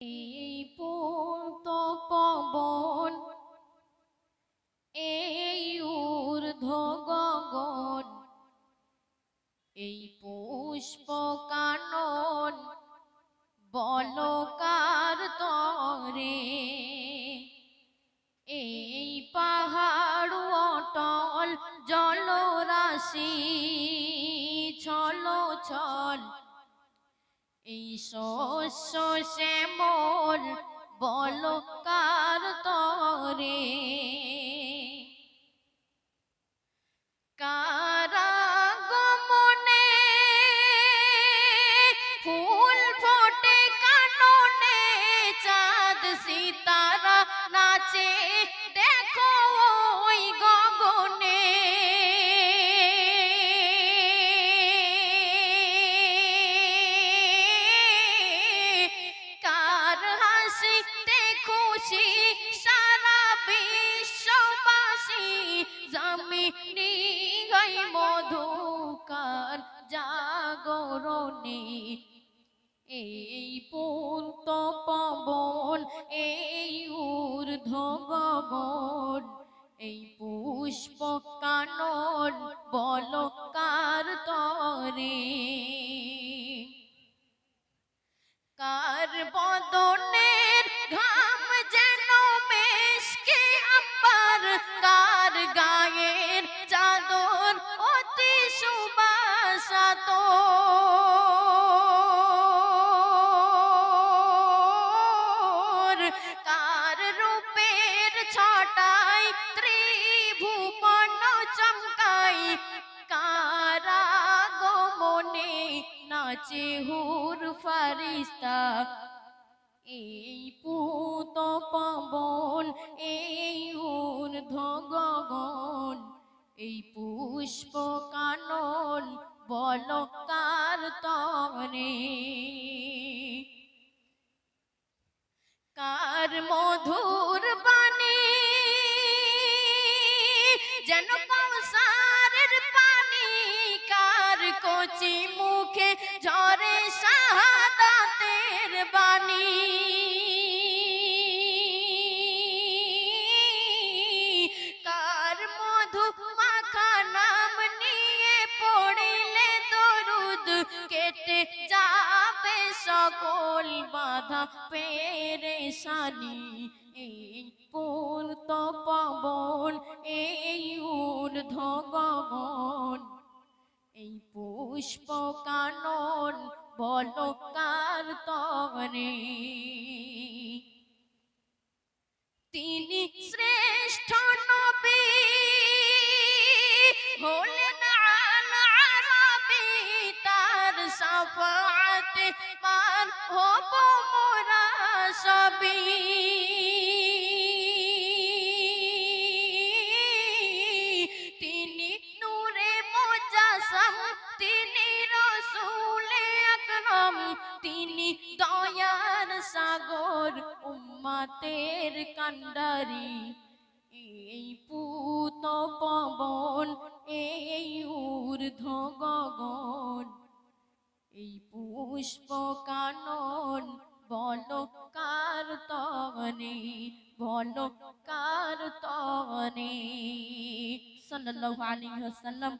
এই পূর্ত পবন, এই ঊর্ধ্ব গগন, এই পুষ্প কানন বলকার তরে, এই পাহাড় অটল জলরাশি ছল ছল, এই শস্য শ্যামল বলকার তরে, কারাগমনে ফুল ফোটে কাননে, চাঁদ সিতারা নাচে দেখো ওই গগনে, কার হাসিতে খুশি সারা বিশ্ববাসী, জামিনী গাই মধুকার জাগরণে। এই পূর্ত পবন, এই ঊর্ধ্ব গগন, এই পুষ্প কানন বলকার তরে, কার বদনের ঘাম যেন মেশকে আম্বার, কার গায়ের চাদর অতি সুবাসাত, কার রূপের ছটায় ত্রিভুবন চমকাই, কার আগমনে নাচে হুর ফারিস্তা। এই পূত পবন, এই ঊর্ধ্ব গগন, এই পুষ্প কানন বলকার তরে, কার মধুর বাণী যেন কৌসারের পানি, কার কচি মুখে ঝরে শাহাদাতের বাণী, কার মধু মাখা নাম নিয়ে পড়িলে দরুদ কেটে যাবে সকল বাধা পেরেশানি। এই পূর্ত পবন, এই ঊর্ধ্ব গগন, এই পুষ্প কানন বলকার তরে, তিনি শ্রেষ্ঠ নবী হলেন আল আরাবী, তার শাফাআতে পার হব মোরা সবই। তিনি নূরে মুজাসসাম, তিনি রাসূলে আকরাম, তিনি দয়ার সাগর উম্মতের কান্ডারি। এই পূত পবন, এই ঊর্ধ্ব গগন, এই পুষ্প কানন বলকার তরে, বলকার তরে। সাল্লাল্লাহু আলাইহি ওয়াসাল্লাম।